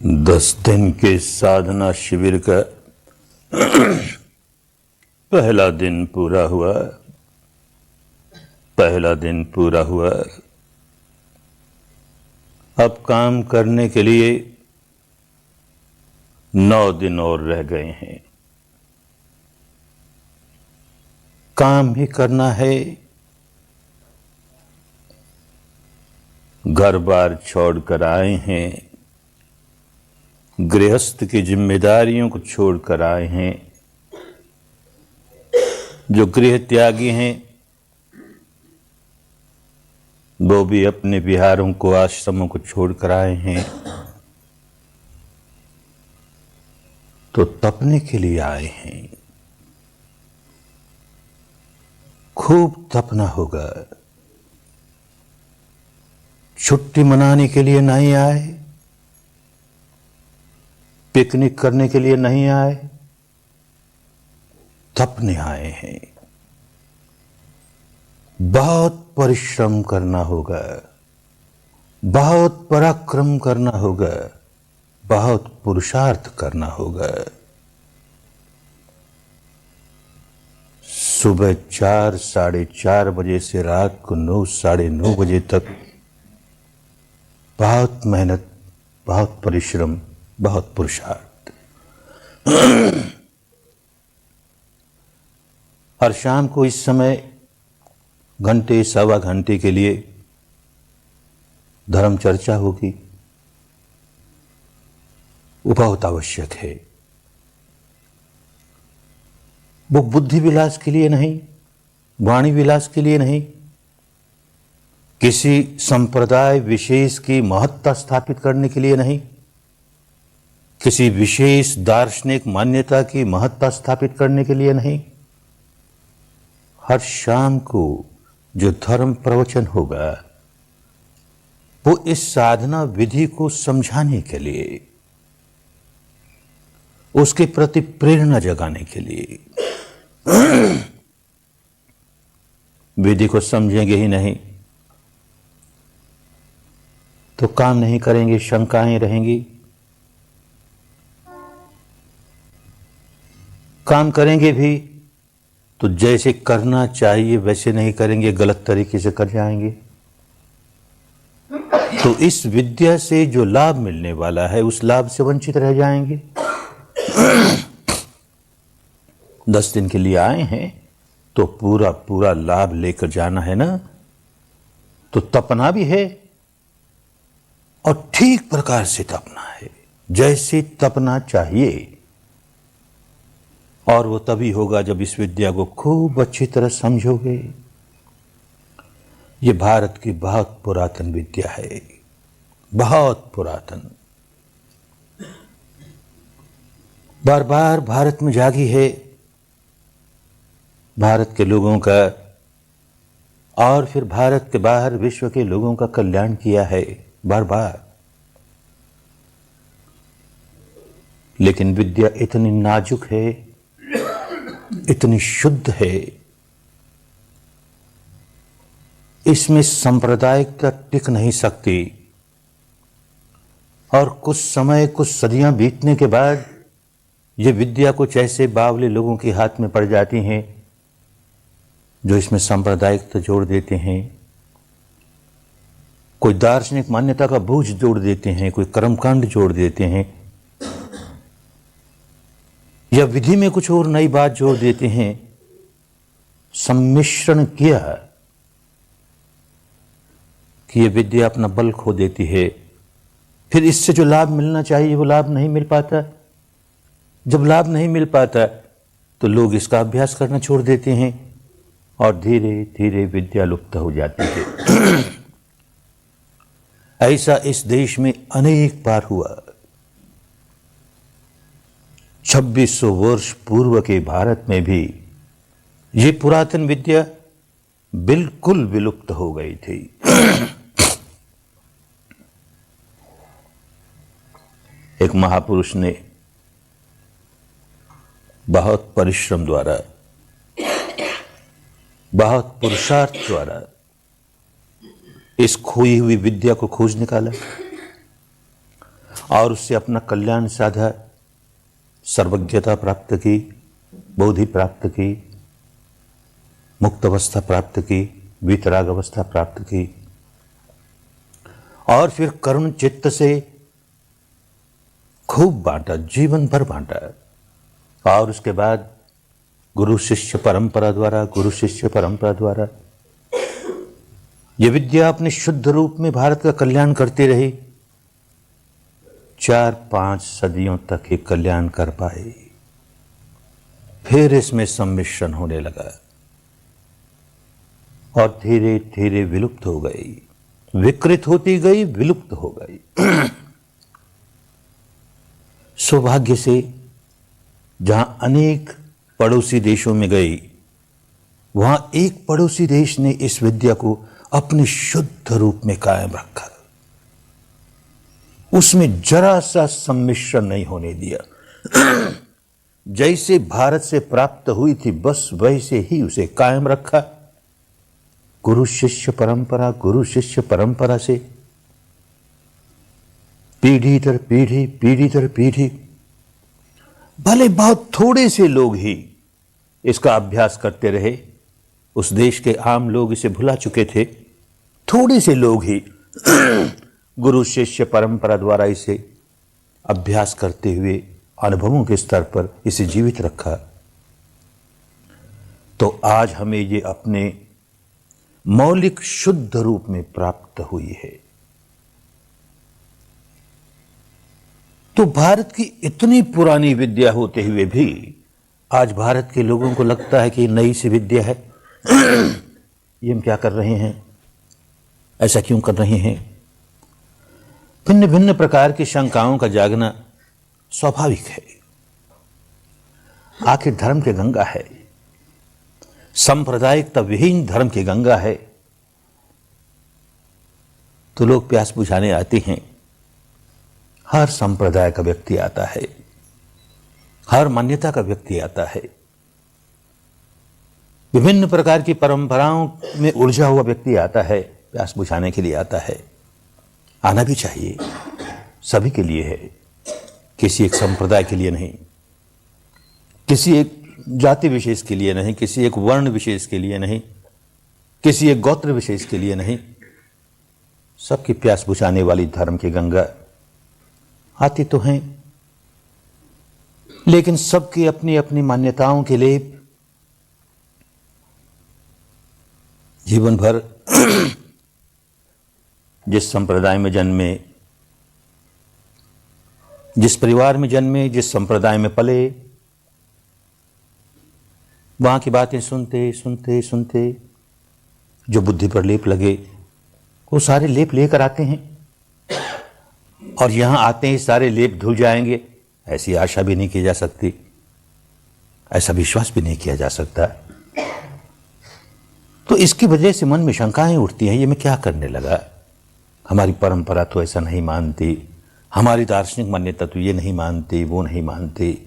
10 दिन के साधना शिविर का पहला दिन पूरा हुआ। अब काम करने के लिए 9 दिन और रह गए हैं। काम ही करना है, घर बार छोड़कर आए हैं, गृहस्थ की जिम्मेदारियों को छोड़कर आए हैं। जो गृह त्यागी हैं वो भी अपने विहारों को, आश्रमों को छोड़कर आए हैं, तो तपने के लिए आए हैं। खूब तपना होगा। छुट्टी मनाने के लिए नहीं आए, पिकनिक करने के लिए नहीं आए, तपने आए हैं। बहुत परिश्रम करना होगा, बहुत पराक्रम करना होगा, बहुत पुरुषार्थ करना होगा। सुबह 4, 4:30 बजे से रात को 9, 9:30 बजे तक बहुत मेहनत, बहुत परिश्रम, बहुत पुरुषार्थ। हर शाम को इस समय घंटे, सवा घंटे के लिए धर्म चर्चा होगी। वो बहुत आवश्यक है। वो बुद्धि विलास के लिए नहीं, वाणी विलास के लिए नहीं, किसी संप्रदाय विशेष की महत्ता स्थापित करने के लिए नहीं, किसी विशेष दार्शनिक मान्यता की महत्ता स्थापित करने के लिए नहीं। हर शाम को जो धर्म प्रवचन होगा वो इस साधना विधि को समझाने के लिए, उसके प्रति प्रेरणा जगाने के लिए। विधि को समझेंगे ही नहीं तो काम नहीं करेंगे, शंकाएं रहेंगी। काम करेंगे भी तो जैसे करना चाहिए वैसे नहीं करेंगे, गलत तरीके से कर जाएंगे। तो इस विद्या से जो लाभ मिलने वाला है उस लाभ से वंचित रह जाएंगे। 10 दिन के लिए आए हैं तो पूरा लाभ लेकर जाना है ना। तो तपना भी है और ठीक प्रकार से तपना है, जैसे तपना चाहिए। और वो तभी होगा जब इस विद्या को खूब अच्छी तरह समझोगे। ये भारत की बहुत पुरातन विद्या है, बहुत पुरातन। बार बार भारत में जागी है। भारत के लोगों का और फिर भारत के बाहर विश्व के लोगों का कल्याण किया है बार बार। लेकिन विद्या इतनी नाजुक है, इतनी शुद्ध है, इसमें सांप्रदायिकता टिक नहीं सकती। और कुछ समय, कुछ सदियां बीतने के बाद ये विद्या कुछ ऐसे बावले लोगों के हाथ में पड़ जाती हैं जो इसमें सांप्रदायिकता जोड़ देते हैं, कोई दार्शनिक मान्यता का बोझ जोड़ देते हैं, कोई कर्मकांड जोड़ देते हैं, या विधि में कुछ और नई बात जोड़ देते हैं। सम्मिश्रण किया कि ये विद्या अपना बल खो देती है। फिर इससे जो लाभ मिलना चाहिए वो लाभ नहीं मिल पाता। जब लाभ नहीं मिल पाता तो लोग इसका अभ्यास करना छोड़ देते हैं और धीरे धीरे विद्या लुप्त हो जाती है। ऐसा इस देश में अनेक बार हुआ। 2600 वर्ष पूर्व के भारत में भी ये पुरातन विद्या बिल्कुल विलुप्त हो गई थी। एक महापुरुष ने बहुत परिश्रम द्वारा, बहुत पुरुषार्थ द्वारा इस खोई हुई विद्या को खोज निकाला और उससे अपना कल्याण साधा, सर्वज्ञता प्राप्त की, बोधि प्राप्त की, मुक्त अवस्था प्राप्त की, वितराग अवस्था प्राप्त की, और फिर करुण चित्त से खूब बांटा, जीवन भर बांटा। और उसके बाद गुरु शिष्य परंपरा द्वारा यह विद्या अपने शुद्ध रूप में भारत का कल्याण करती रही। 4-5 सदियों तक ही कल्याण कर पाई। फिर इसमें सम्मिश्रण होने लगा और धीरे धीरे विलुप्त हो गई, विकृत होती गई, विलुप्त हो गई। सौभाग्य से जहां अनेक पड़ोसी देशों में गई, वहां एक पड़ोसी देश ने इस विद्या को अपने शुद्ध रूप में कायम रखा, उसमें जरा सा सम्मिश्रण नहीं होने दिया। जैसे भारत से प्राप्त हुई थी बस वैसे ही उसे कायम रखा। गुरु शिष्य परंपरा से पीढ़ी दर पीढ़ी, भले बहुत थोड़े से लोग ही इसका अभ्यास करते रहे। उस देश के आम लोग इसे भुला चुके थे। थोड़े से लोग ही गुरु शिष्य परंपरा द्वारा इसे अभ्यास करते हुए अनुभवों के स्तर पर इसे जीवित रखा। तो आज हमें ये अपने मौलिक शुद्ध रूप में प्राप्त हुई है। तो भारत की इतनी पुरानी विद्या होते हुए भी आज भारत के लोगों को लगता है कि नई सी विद्या है, ये हम क्या कर रहे हैं, ऐसा क्यों कर रहे हैं। भिन्न भिन्न प्रकार की शंकाओं का जागना स्वाभाविक है। आखिर धर्म की गंगा है, सांप्रदायिकता विहीन धर्म की गंगा है। तो लोग प्यास बुझाने आते हैं। हर संप्रदाय का व्यक्ति आता है, हर मान्यता का व्यक्ति आता है, विभिन्न प्रकार की परंपराओं में उलझा हुआ व्यक्ति आता है, प्यास बुझाने के लिए आता है। आना भी चाहिए, सभी के लिए है, किसी एक संप्रदाय के लिए नहीं, किसी एक जाति विशेष के लिए नहीं, किसी एक वर्ण विशेष के लिए नहीं, किसी एक गोत्र विशेष के लिए नहीं। सबकी प्यास बुझाने वाली धर्म की गंगा आती तो हैं, लेकिन सबकी अपनी अपनी मान्यताओं के लिए जीवन भर जिस संप्रदाय में जन्मे, जिस परिवार में जन्मे, जिस संप्रदाय में पले, वहां की बातें सुनते सुनते सुनते जो बुद्धि पर लेप लगे वो सारे लेप लेकर आते हैं, और यहां आते ही सारे लेप धुल जाएंगे, ऐसी आशा भी नहीं की जा सकती, ऐसा विश्वास भी नहीं किया जा सकता। तो इसकी वजह से मन में शंकाएं उठती हैं, ये मैं क्या करने लगा, हमारी परंपरा तो ऐसा नहीं मानती, हमारी दार्शनिक मान्यता तो ये नहीं मानती, वो नहीं मानती।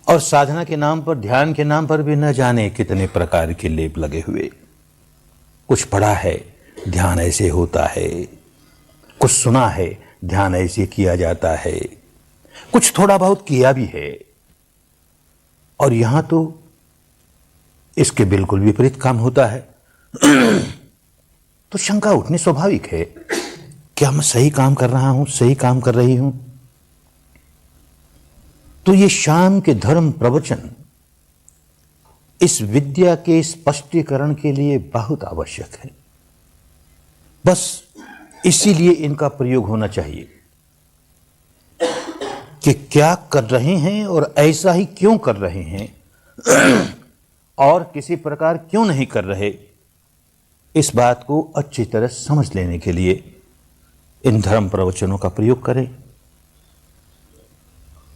और साधना के नाम पर, ध्यान के नाम पर भी न जाने कितने प्रकार के लेप लगे हुए। कुछ पढ़ा है, ध्यान ऐसे होता है, कुछ सुना है, ध्यान ऐसे किया जाता है, कुछ थोड़ा बहुत किया भी है, और यहां तो इसके बिल्कुल विपरीत काम होता है। तो शंका उठनी स्वाभाविक है, क्या मैं सही काम कर रहा हूं, सही काम कर रही हूं। तो ये शाम के धर्म प्रवचन इस विद्या के स्पष्टीकरण के लिए बहुत आवश्यक है। बस इसीलिए इनका प्रयोग होना चाहिए कि क्या कर रहे हैं और ऐसा ही क्यों कर रहे हैं, और किसी प्रकार क्यों नहीं कर रहे, इस बात को अच्छी तरह समझ लेने के लिए इन धर्म प्रवचनों का प्रयोग करें।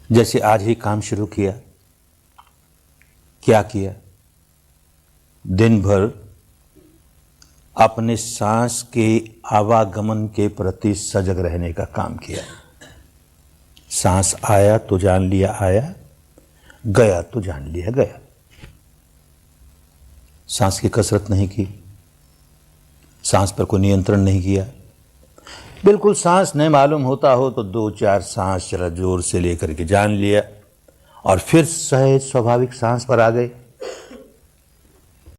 जैसे आज ही काम शुरू किया, क्या किया, दिन भर अपने सांस के आवागमन के प्रति सजग रहने का काम किया। सांस आया तो जान लिया आया, गया तो जान लिया गया। सांस की कसरत नहीं की, सांस पर कोई नियंत्रण नहीं किया, बिल्कुल सांस नहीं मालूम होता हो तो 2-4 सांस जरा जोर से लेकर के जान लिया और फिर सहज स्वाभाविक सांस पर आ गए।